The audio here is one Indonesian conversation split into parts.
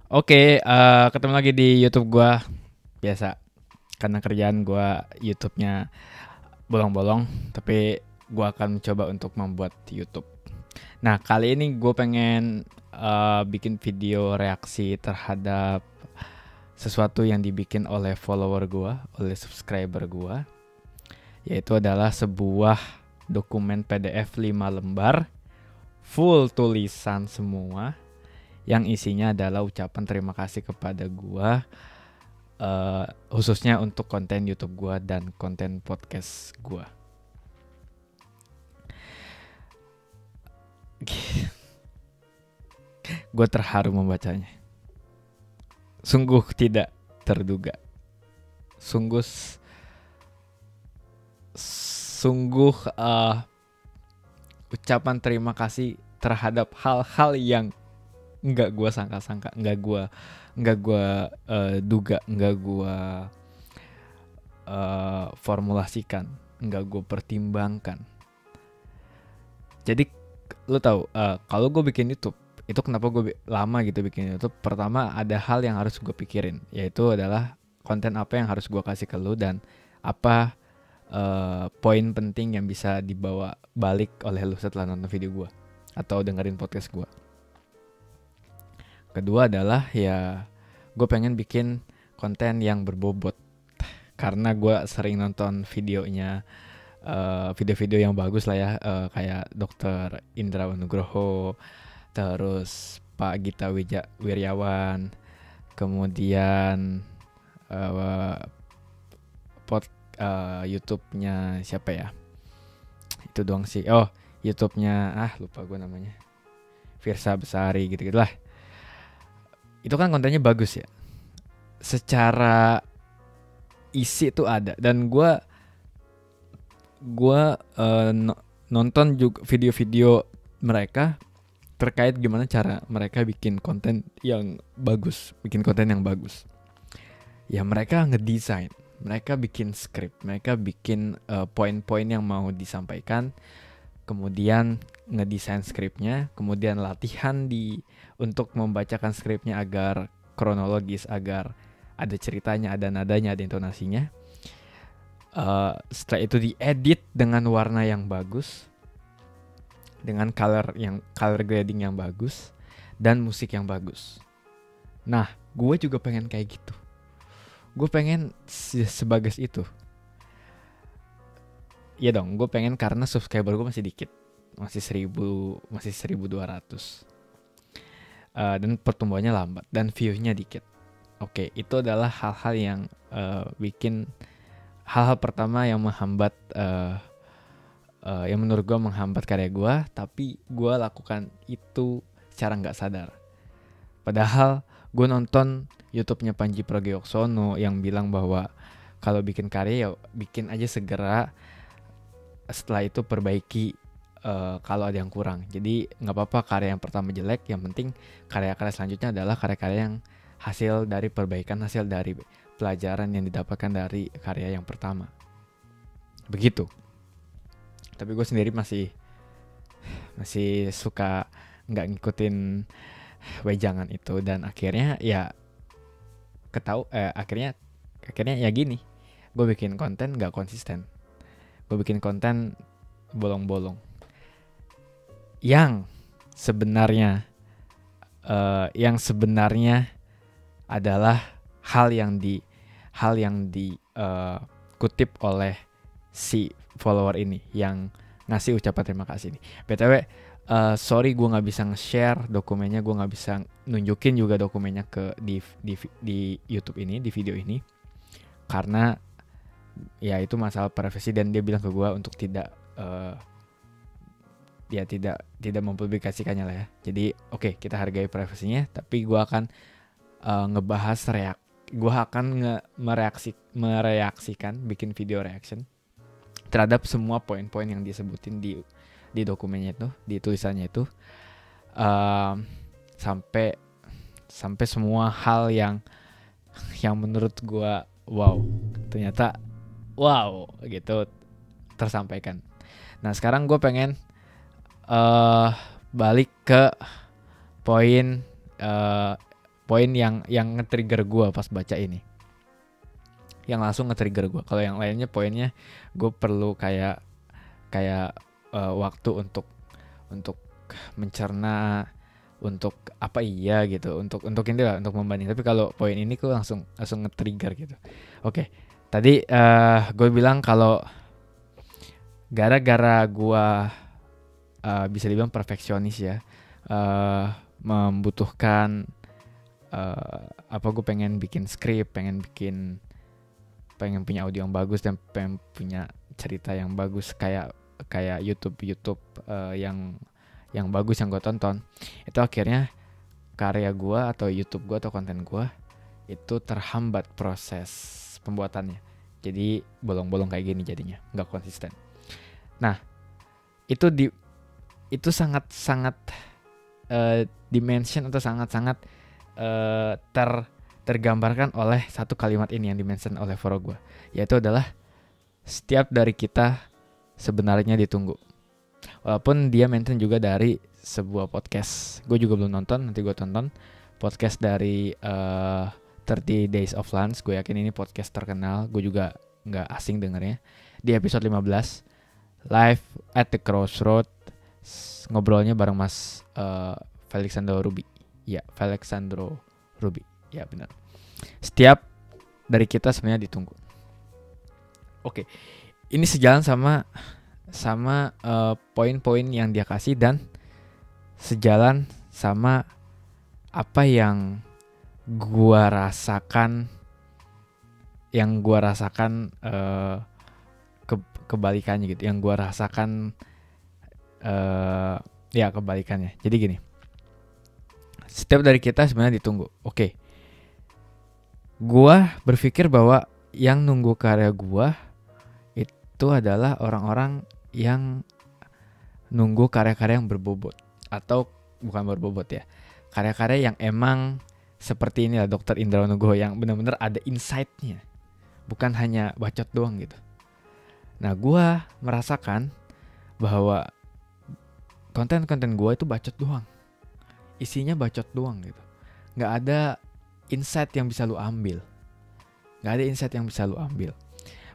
Oke, ketemu lagi di YouTube gua biasa. Karena kerjaan gua YouTube-nya bolong-bolong, tapi gua akan mencoba untuk membuat YouTube. Nah, kali ini gue pengen bikin video reaksi terhadap sesuatu yang dibikin oleh follower gua, oleh subscriber gua, yaitu adalah sebuah dokumen PDF 5 lembar full tulisan semua yang isinya adalah ucapan terima kasih kepada gua, khususnya untuk konten YouTube gua dan konten podcast gua. Gue terharu membacanya. Sungguh tidak terduga. Sungguh ucapan terima kasih terhadap hal-hal yang nggak gue sangka-sangka, nggak gue duga, nggak gue formulasikan, nggak gue pertimbangkan. Jadi lu tahu, kalau gue bikin YouTube itu kenapa gue lama gitu bikin YouTube. Pertama, ada hal yang harus gue pikirin, yaitu adalah konten apa yang harus gue kasih ke lu dan apa poin penting yang bisa dibawa balik oleh lu setelah nonton video gue atau dengerin podcast gue. Kedua adalah ya gue pengen bikin konten yang berbobot, karena gue sering nonton videonya, video-video yang bagus lah ya, kayak Dr. Indra Nugroho, terus Pak Gita Wirjawan, kemudian YouTube-nya siapa ya? Itu doang sih. Oh, YouTube-nya lupa gue namanya. Firsa Besari gitu-gitulah. Itu kan kontennya bagus ya. Secara isi tuh ada, dan gue nonton juga video-video mereka terkait gimana cara mereka bikin konten yang bagus, Ya mereka ngedesain, mereka bikin skrip, mereka bikin poin-poin yang mau disampaikan, kemudian ngedesain skripnya, kemudian latihan untuk membacakan skripnya agar kronologis, agar ada ceritanya, ada nadanya, ada intonasinya. Setelah itu diedit dengan warna yang bagus, dengan color grading yang bagus, dan musik yang bagus. Nah, gue juga pengen kayak gitu. Gue pengen sebagus itu. Iya dong, gue pengen, karena subscriber gue masih dikit, masih 1.200, dan pertumbuhannya lambat dan view-nya dikit. Oke, itu adalah hal-hal yang bikin hal-hal pertama yang menghambat, yang menurut gue menghambat karya gue, tapi gue lakukan itu secara nggak sadar. Padahal gue nonton YouTube-nya Panji Pragiwaksono yang bilang bahwa kalau bikin karya ya bikin aja segera, setelah itu perbaiki kalau ada yang kurang. Jadi nggak apa-apa karya yang pertama jelek, yang penting karya-karya selanjutnya adalah karya-karya yang hasil dari perbaikan, hasil dari pelajaran yang didapatkan dari karya yang pertama. Begitu. Tapi gue sendiri masih suka nggak ngikutin wejangan itu, dan akhirnya ya akhirnya ya gini, gue bikin konten nggak konsisten, gue bikin konten bolong-bolong yang sebenarnya adalah hal yang dikutip oleh si follower ini yang ngasih ucapan terima kasih ini. BTW, sorry gue nggak bisa nge-share dokumennya, gue nggak bisa nunjukin juga dokumennya di YouTube ini, di video ini, karena ya itu masalah privasi, dan dia bilang ke gue untuk tidak mempublikasikannya lah ya. Jadi oke, kita hargai privasinya, tapi gue akan ngebahas gue akan mereaksikan, bikin video reaction terhadap semua poin-poin yang disebutin di dokumennya itu, di tulisannya itu, sampai semua hal yang menurut gue ternyata gitu tersampaikan. Nah, sekarang gue pengen balik ke poin poin yang nge-trigger gue pas baca ini, yang langsung nge-trigger gue. Kalau yang lainnya poinnya gue perlu kayak waktu untuk mencerna, untuk apa iya gitu, untuk ini lah, untuk membanding. Tapi kalau poin ini gue langsung nge-trigger gitu. Oke, tadi gue bilang kalau gara-gara gue bisa dibilang perfeksionis ya, membutuhkan gue pengen bikin skrip, pengen punya audio yang bagus, dan pengen punya cerita yang bagus kayak YouTube yang bagus yang gue tonton. Itu akhirnya karya gue atau YouTube gue atau konten gue itu terhambat proses pembuatannya. Jadi bolong-bolong kayak gini jadinya, nggak konsisten. Nah, itu sangat dimention atau sangat tergambarkan oleh satu kalimat ini yang dimention oleh foro gue, yaitu adalah setiap dari kita sebenarnya ditunggu. Walaupun dia mention juga dari sebuah podcast, gue juga belum nonton, nanti gue tonton podcast dari 30 Days of Lunch. Gue yakin ini podcast terkenal, gue juga nggak asing dengernya. Di episode 15 Live at the Crossroad, ngobrolnya bareng Mas Felixandro Ruby. Ya, Felixandro Ruby. Ya benar. Setiap dari kita sebenarnya ditunggu. Oke, ini sejalan sama poin-poin yang dia kasih, dan sejalan sama apa yang gua rasakan, kebalikannya gitu, yang gua rasakan kebalikannya. Jadi gini, setiap dari kita sebenarnya ditunggu. Oke, gua berpikir bahwa yang nunggu karya gua itu adalah orang-orang yang nunggu karya-karya yang berbobot, atau bukan berbobot ya, karya-karya yang emang seperti inilah Dr. Indra Nugroho, yang benar-benar ada insight-nya, bukan hanya bacot doang gitu. Nah, gue merasakan bahwa konten-konten gue itu bacot doang, isinya bacot doang gitu, nggak ada insight yang bisa lu ambil,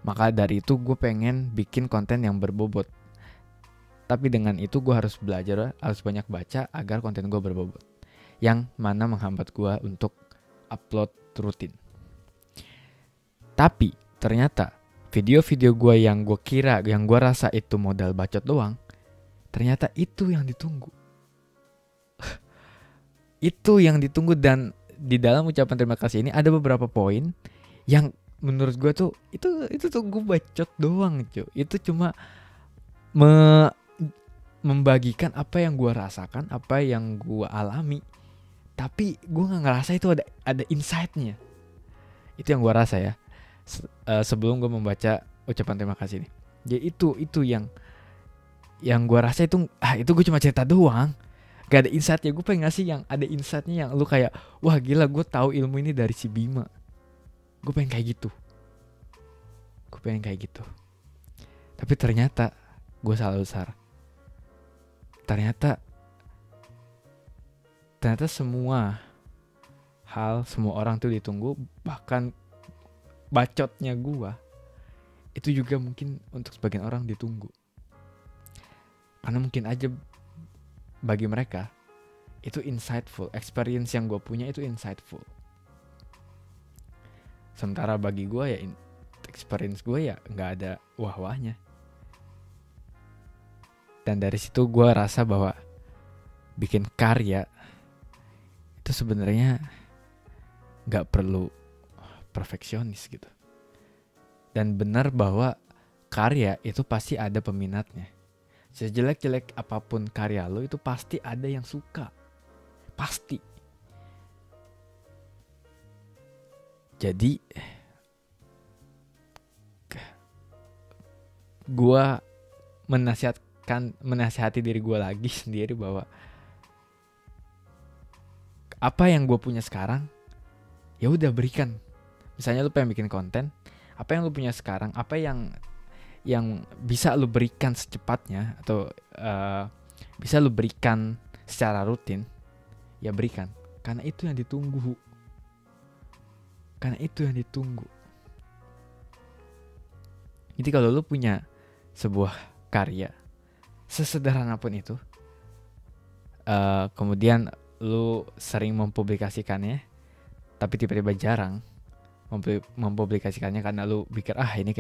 Maka dari itu gue pengen bikin konten yang berbobot. Tapi dengan itu gue harus belajar, harus banyak baca agar konten gue berbobot, yang mana menghambat gue untuk upload rutin. Tapi ternyata video-video gue yang gue rasa itu modal bacot doang, ternyata itu yang ditunggu. Itu yang ditunggu. Dan di dalam ucapan terima kasih ini ada beberapa poin yang menurut gue tuh itu tuh gue bacot doang, cuy. Itu cuma membagikan apa yang gue rasakan, apa yang gue alami, tapi gue nggak ngerasa itu ada insight-nya. Itu yang gue rasa ya, sebelum gue membaca ucapan terima kasih ini. Jadi itu yang gue rasa itu gue cuma cerita doang, gak ada insight-nya. Gue pengen ngasih yang ada insight-nya, yang lu kayak, wah gila, gue tahu ilmu ini dari si Bima. Gue pengen kayak gitu. Tapi ternyata gue salah besar. Ternyata semua orang tuh ditunggu. Bahkan bacotnya gue itu juga mungkin untuk sebagian orang ditunggu, karena mungkin aja bagi mereka itu insightful. Experience yang gue punya itu insightful. Sementara bagi gue ya experience gue ya gak ada wah-wahnya. Dan dari situ gue rasa bahwa bikin karya itu sebenarnya gak perlu perfeksionis gitu. Dan benar bahwa karya itu pasti ada peminatnya. Sejelek-jelek apapun karya lo, itu pasti ada yang suka. Pasti. Jadi gue menasihati diri gue lagi sendiri bahwa apa yang gue punya sekarang ya udah berikan. Misalnya lu pengen bikin konten, apa yang lu punya sekarang, apa yang bisa lu berikan secepatnya, atau bisa lu berikan secara rutin, ya berikan, karena itu yang ditunggu. Karena itu yang ditunggu. Jadi kalau lu punya sebuah karya, sesederhana pun itu, kemudian lu sering mempublikasikannya, tapi tiba-tiba jarang mempublikasikannya karena lu pikir ini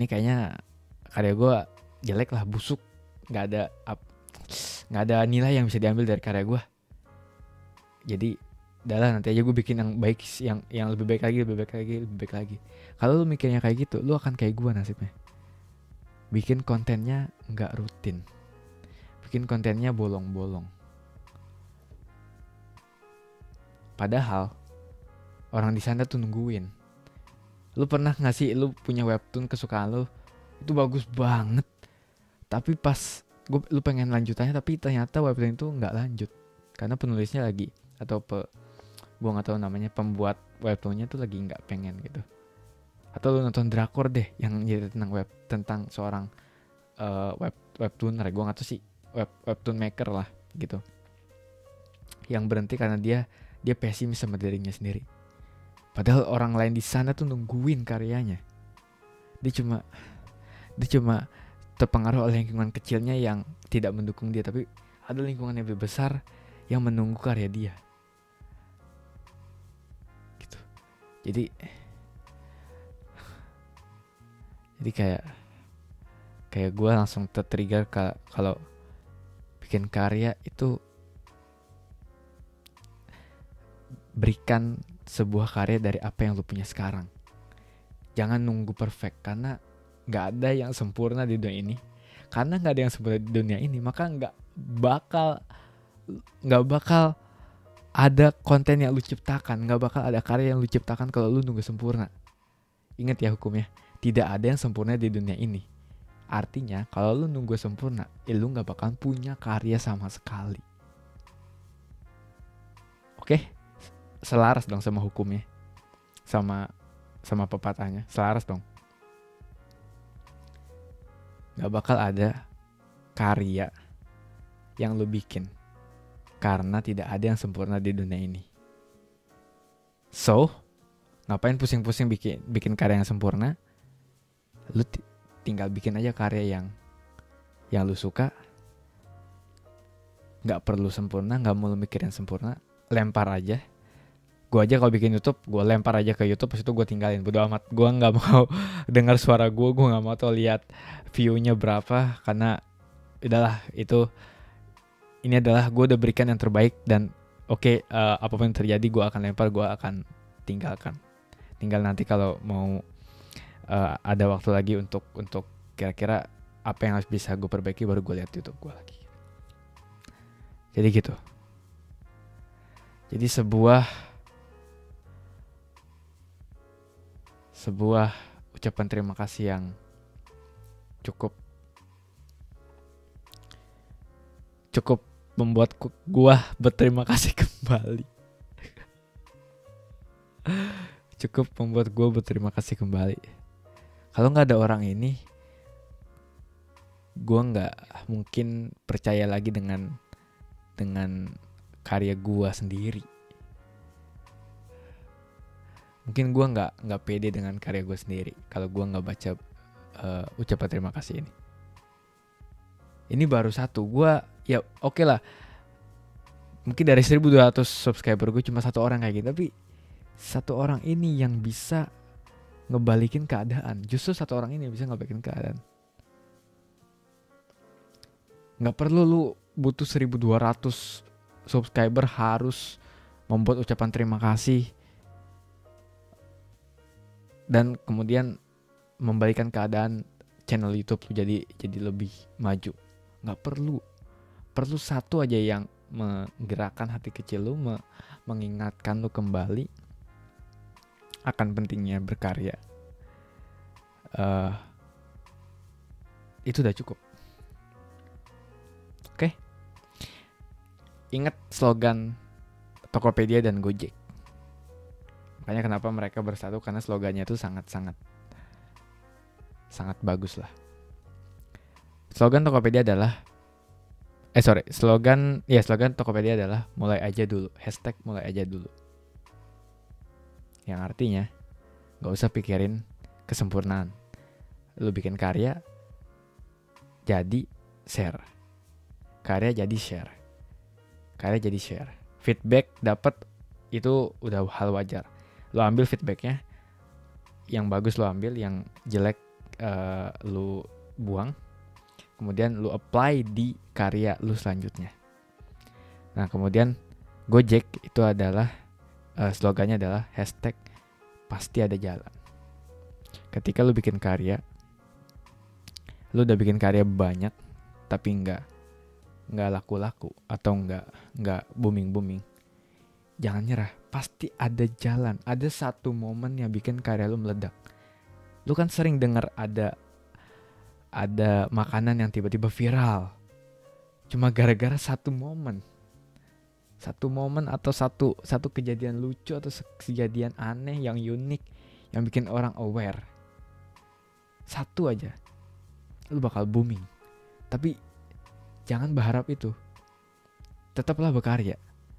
kayaknya karya gue jelek lah, busuk, nggak ada nilai yang bisa diambil dari karya gue. Jadi udahlah, nanti aja gue bikin yang baik, yang lebih baik lagi. Kalau lu mikirnya kayak gitu, lu akan kayak gue nasibnya. Bikin kontennya nggak rutin, bikin kontennya bolong-bolong. Padahal orang di sana tuh nungguin. Lu pernah nggak sih lu punya webtoon kesukaan lu, itu bagus banget, tapi pas lu pengen lanjutannya, tapi ternyata webtoon itu nggak lanjut karena penulisnya lagi, atau gue nggak tahu namanya, pembuat webtoonnya tuh lagi nggak pengen gitu. Atau lu nonton drakor deh yang jadi tentang seorang webtooner, gue nggak tahu sih, webtoon maker lah gitu, yang berhenti karena dia pesimis sama dirinya sendiri. Padahal orang lain di sana tuh nungguin karyanya. Dia cuma terpengaruh oleh lingkungan kecilnya yang tidak mendukung dia, tapi ada lingkungan yang lebih besar yang menunggu karya dia. Gitu. Jadi kayak gue langsung tertrigger kalau bikin karya itu, berikan sebuah karya dari apa yang lu punya sekarang. Jangan nunggu perfect, karena gak ada yang sempurna di dunia ini. Karena gak ada yang sempurna di dunia ini, maka gak bakal ada konten yang lu ciptakan, gak bakal ada karya yang lu ciptakan kalau lu nunggu sempurna. Ingat ya hukumnya, tidak ada yang sempurna di dunia ini. Artinya kalau lu nunggu sempurna, lu gak bakal punya karya sama sekali. Oke? Selaras dong sama hukumnya, sama pepatahnya, selaras dong. Gak bakal ada karya yang lu bikin, karena tidak ada yang sempurna di dunia ini. So, ngapain pusing-pusing bikin karya yang sempurna? Lu tinggal bikin aja karya yang lu suka. Gak perlu sempurna, gak mau lu mikirin sempurna, lempar aja. Gue aja kalau bikin YouTube, gue lempar aja ke YouTube, pas itu gue tinggalin, bodo amat. Gue nggak mau dengar suara gue nggak mau tuh lihat view-nya berapa, karena udahlah, ini adalah gue udah berikan yang terbaik, dan oke, apapun yang terjadi gue akan lempar, gue akan tinggalkan. Tinggal nanti kalau mau ada waktu lagi untuk kira-kira apa yang harus bisa gue perbaiki, baru gue lihat YouTube gue lagi. Jadi gitu. Jadi sebuah ucapan terima kasih yang cukup membuat gua berterima kasih kembali. Cukup membuat gua berterima kasih kembali. Kalau nggak ada orang ini, gua nggak mungkin percaya lagi dengan karya gua sendiri. Mungkin gue nggak pede dengan karya gue sendiri kalau gue nggak baca ucapan terima kasih ini. Ini baru satu, gue ya oke lah. Mungkin dari 1.200 subscriber gue cuma satu orang kayak gitu, tapi satu orang ini yang bisa ngebalikin keadaan. Justru satu orang ini yang bisa ngebalikin keadaan. Nggak perlu lu butuh 1.200 subscriber harus membuat ucapan terima kasih dan kemudian membalikan keadaan channel YouTube jadi lebih maju. Nggak perlu satu aja yang menggerakkan hati kecil lu, mengingatkan lu kembali akan pentingnya berkarya. Itu udah cukup. Oke? Ingat slogan Tokopedia dan Gojek. Makanya kenapa mereka bersatu, karena slogannya itu sangat bagus lah. Slogan Tokopedia adalah slogan Tokopedia adalah mulai aja dulu. #mulai aja dulu. Yang artinya gak usah pikirin kesempurnaan. Lu bikin karya jadi share. Karya jadi share. Karya jadi share. Feedback dapat itu udah hal wajar. Lu ambil feedbacknya, yang bagus lu ambil, yang jelek lu buang. Kemudian lu apply di karya lu selanjutnya. Nah kemudian Gojek itu adalah slogannya adalah hashtag pasti ada jalan. Ketika lu bikin karya, lu udah bikin karya banyak tapi nggak laku-laku atau nggak booming, jangan nyerah. Pasti ada jalan, ada satu momen yang bikin karya lu meledak. Lu kan sering dengar ada makanan yang tiba-tiba viral cuma gara-gara satu momen atau satu kejadian lucu atau kejadian aneh yang unik yang bikin orang aware. Satu aja lu bakal booming. Tapi jangan berharap itu. Tetaplah berkarya,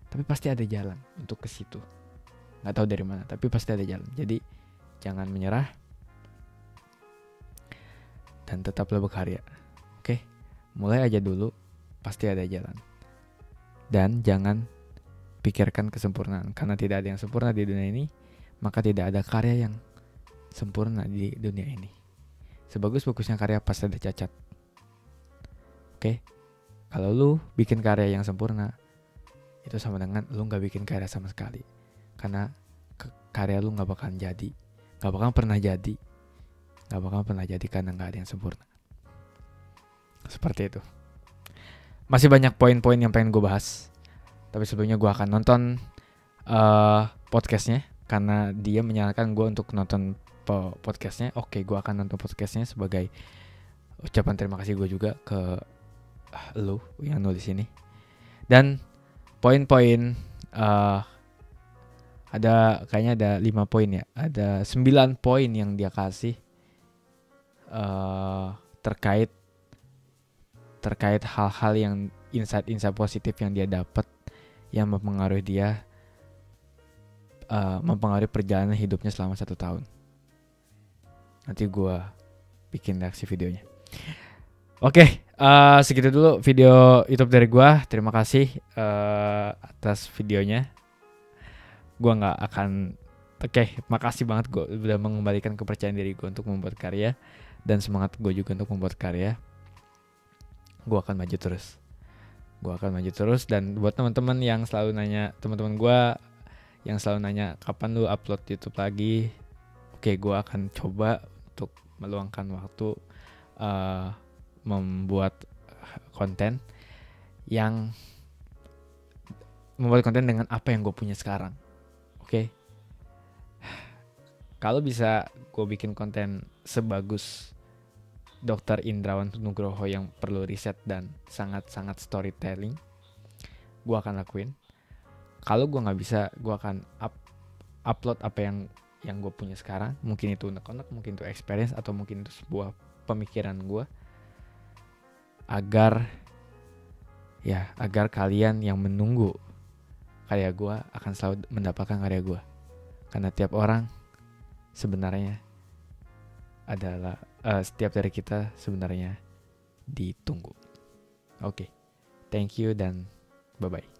tapi pasti ada jalan untuk ke situ. Nggak tahu dari mana, tapi pasti ada jalan. Jadi jangan menyerah dan tetaplah berkarya. Oke? Mulai aja dulu, pasti ada jalan. Dan jangan pikirkan kesempurnaan, karena tidak ada yang sempurna di dunia ini, maka tidak ada karya yang sempurna di dunia ini. Sebagus-bagusnya karya pasti ada cacat. Oke? Kalau lu bikin karya yang sempurna, itu sama dengan lu gak bikin karya sama sekali. Karena karya lu gak bakalan jadi, gak bakalan pernah jadi karena gak ada yang sempurna. Seperti itu. Masih banyak poin-poin yang pengen gue bahas, tapi sebelumnya gue akan nonton podcastnya, karena dia menyarankan gue untuk nonton podcastnya. Oke, gue akan nonton podcastnya sebagai ucapan terima kasih gue juga ke lu yang nulis ini. Dan poin-poin kayaknya ada 5 poin ya. Ada 9 poin yang dia kasih terkait hal-hal yang insight positif yang dia dapat yang mempengaruhi dia, mempengaruhi perjalanan hidupnya selama 1 tahun. Nanti gue bikin reaksi videonya. Oke, segitu dulu video YouTube dari gue. Terima kasih atas videonya. Gue nggak akan. Oke, makasih banget gue udah mengembalikan kepercayaan diri gue untuk membuat karya, dan semangat gue juga untuk membuat karya. Gue akan maju terus. Dan buat teman-teman yang selalu nanya, teman-teman gue yang selalu nanya kapan lu upload YouTube lagi, oke, gue akan coba untuk meluangkan waktu membuat konten dengan apa yang gue punya sekarang. Oke. Kalau bisa gue bikin konten sebagus Dr. Indrawan Nugroho yang perlu riset dan sangat-sangat storytelling, gue akan lakuin. Kalau gue nggak bisa, gue akan upload apa yang gue punya sekarang. Mungkin itu unek-unek, mungkin itu experience, atau mungkin itu sebuah pemikiran gue, agar kalian yang menunggu karya gue akan selalu mendapatkan karya gue. Karena tiap orang sebenarnya adalah setiap dari kita sebenarnya ditunggu. Oke. Thank you dan bye-bye.